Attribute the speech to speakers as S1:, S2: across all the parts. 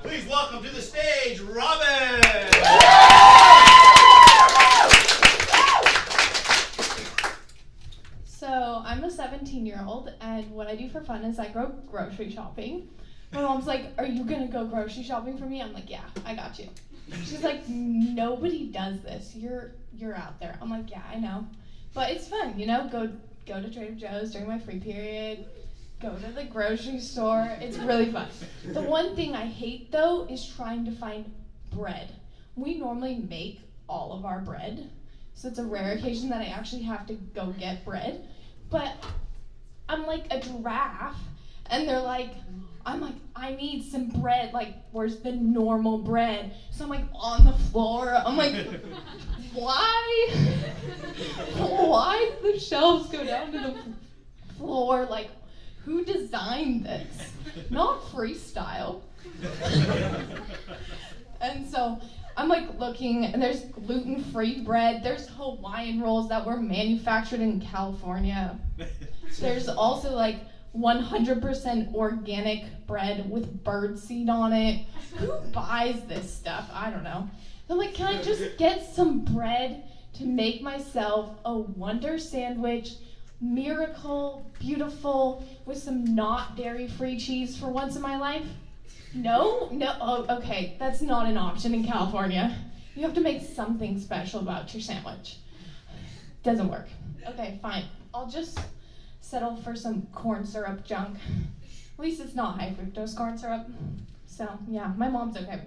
S1: Please welcome to the stage, Robyn!
S2: So I'm a 17-year-old, and what I do for fun is I go grocery shopping. My mom's like, "Are you gonna go grocery shopping for me?" I'm like, "Yeah, I got you." She's like, "Nobody does this. You're out there." I'm like, "Yeah, I know." But it's fun, you know, go to Trader Joe's during my free period, go to the grocery store. It's really fun. The one thing I hate, though, is trying to find bread. We normally make all of our bread, so it's a rare occasion that I actually have to go get bread. But I'm like a giraffe, and I'm like, "I need some bread. Like, where's the normal bread?" So I'm like on the floor. I'm like, why? Why did the shelves go down to the floor? Like, who designed this? Not freestyle. And so I'm like looking, and there's gluten-free bread. There's Hawaiian rolls that were manufactured in California. There's also like 100% organic bread with birdseed on it. Who buys this stuff? I don't know. I'm like, can I just get some bread to make myself a Wonder Sandwich, miracle, beautiful, with some not dairy-free cheese for once in my life? No? Oh, okay, that's not an option in California. You have to make something special about your sandwich. Doesn't work. Okay, fine. I'll just settle for some corn syrup junk. At least it's not high fructose corn syrup. So, yeah, my mom's okay with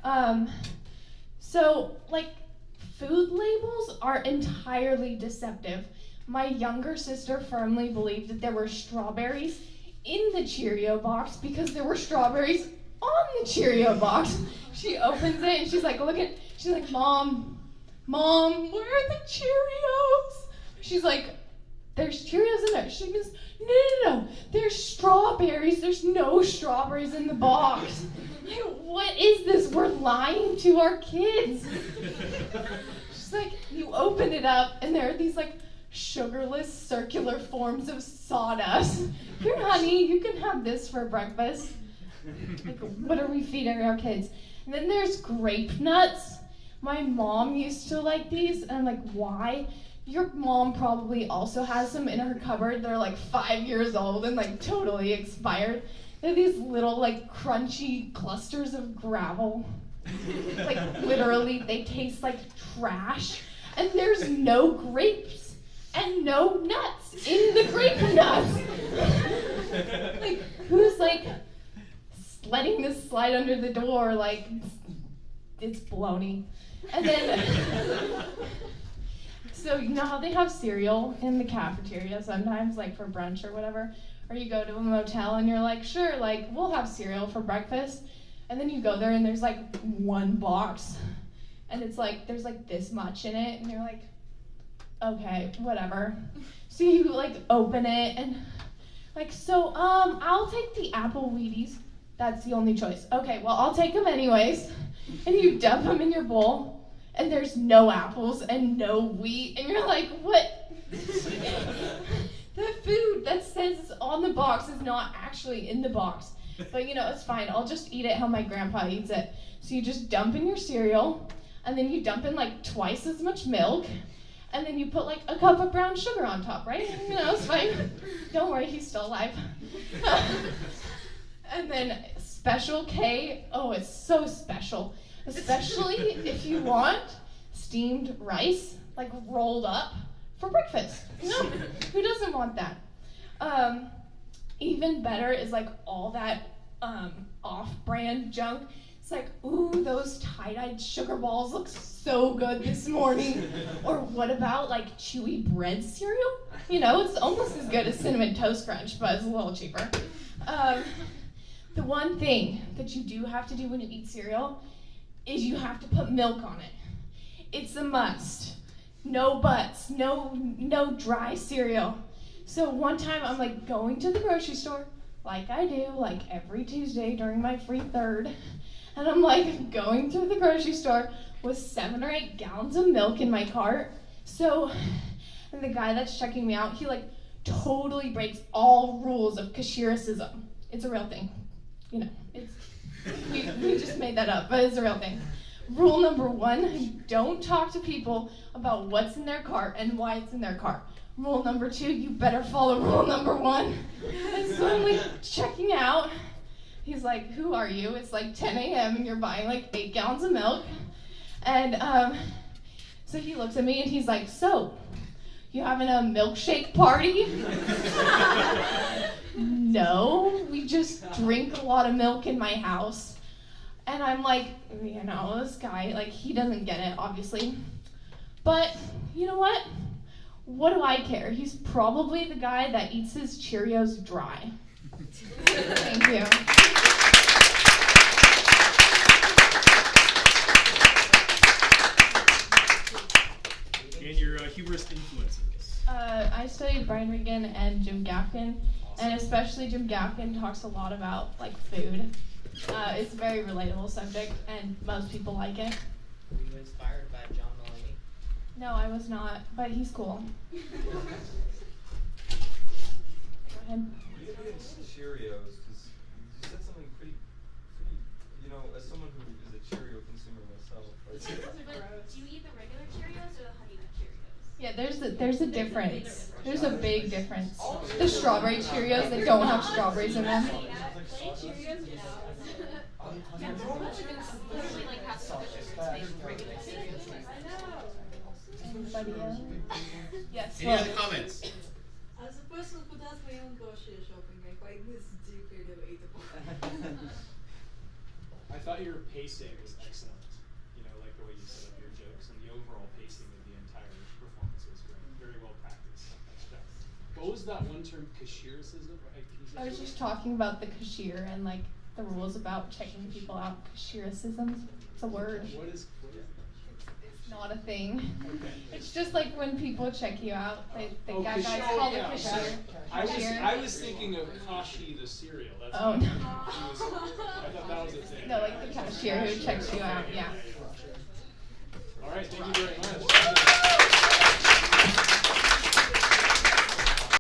S2: it. So, like, food labels are entirely deceptive. My younger sister firmly believed that there were strawberries in the Cheerio box because there were strawberries on the Cheerio box. She opens it and she's like, she's like, Mom, where are the Cheerios? She's like, "There's Cheerios in there." She goes, No, there's strawberries. There's no strawberries in the box. Like, what is this? We're lying to our kids. She's like, you open it up and there are these like sugarless circular forms of sawdust. Here, honey, you can have this for breakfast. Like, what are we feeding our kids? And then there's grape nuts. My mom used to like these, and I'm like, why? Your mom probably also has them in her cupboard. They're like 5 years old and like totally expired. They're these little like crunchy clusters of gravel. Like literally, they taste like trash. And there's no grapes and no nuts in the grape nuts. Like, who's like letting this slide under the door? Like, it's baloney. And then, so you know how they have cereal in the cafeteria sometimes, like for brunch or whatever? Or you go to a motel and you're like, sure, like, we'll have cereal for breakfast. And then you go there and there's like one box. And it's like, there's like this much in it. And you're like, okay, whatever. So you like open it and like, so, I'll take the apple Wheaties. That's the only choice. Okay, well, I'll take them anyways. And you dump them in your bowl. And there's no apples and no wheat. And you're like, what? The food that says on the box is not actually in the box. But you know, it's fine. I'll just eat it how my grandpa eats it. So you just dump in your cereal, and then you dump in like twice as much milk, and then you put like a cup of brown sugar on top, right? You know, it's fine. Don't worry, he's still alive. And then Special K, oh, it's so special. Especially if you want steamed rice, like rolled up for breakfast. You know, who doesn't want that? Even better is like all that off-brand junk. It's like, ooh, those tie-dyed sugar balls look so good this morning. Or what about like chewy bread cereal? You know, it's almost as good as Cinnamon Toast Crunch, but it's a little cheaper. The one thing that you do have to do when you eat cereal is you have to put milk on it. It's a must. No buts, no dry cereal. So one time I'm like going to the grocery store, like I do, like every Tuesday during my free third, and I'm like going through the grocery store with 7 or 8 gallons of milk in my cart. So, and the guy that's checking me out, he like totally breaks all rules of cashiericism. It's a real thing. You know, We just made that up, but it's a real thing. Rule number 1, don't talk to people about what's in their cart and why it's in their cart. Rule number 2, you better follow rule number 1. And so I'm like checking out. He's like, who are you? It's like 10 a.m. and you're buying like 8 gallons of milk. And so he looks at me and he's like, so, you having a milkshake party? No, we just drink a lot of milk in my house. And I'm like, this guy, like, he doesn't get it, obviously. But, you know what? What do I care? He's probably the guy that eats his Cheerios dry. Thank you.
S1: And your humorous influences.
S2: I studied Brian Regan and Jim Gaffigan, and especially Jim Gaffigan talks a lot about, like, food. It's a very relatable subject, and most people like it.
S3: Were you inspired by John Mulaney?
S2: No, I was not, but he's cool. Go ahead.
S4: You get into Cheerios because you said something pretty, as someone who is a Cheerio consumer myself.
S5: But do you eat the regular Cheerios or the Honey Nut Cheerios?
S2: Yeah, there's a difference. There's a big difference. The strawberry Cheerios, they don't have strawberries in them.
S5: Plain Cheerios? Literally like half the sugar to make regular Cheerios.
S2: Anybody else? Yes.
S1: Any other comments?
S6: As a person who does my own grocery shopping, I find this deeply relatable.
S7: I thought your pacing was excellent. Like the way you set up your jokes, and the overall pacing of the entire performance was great. Very well practiced. What was that one term, cashiericism?
S2: I was just talking about the cashier and like the rules about checking people out. Cashiericisms. It's a word.
S7: What is
S2: It's not a thing.
S7: Okay.
S2: It's just like when people check you out, they guys
S7: cashier,
S2: call
S7: yeah.
S2: the cashier.
S7: I was thinking of Kashi the cereal. That's
S2: Oh,
S7: what
S2: no.
S7: I thought that was a thing.
S2: No, like the cashier who checks you out. Yeah.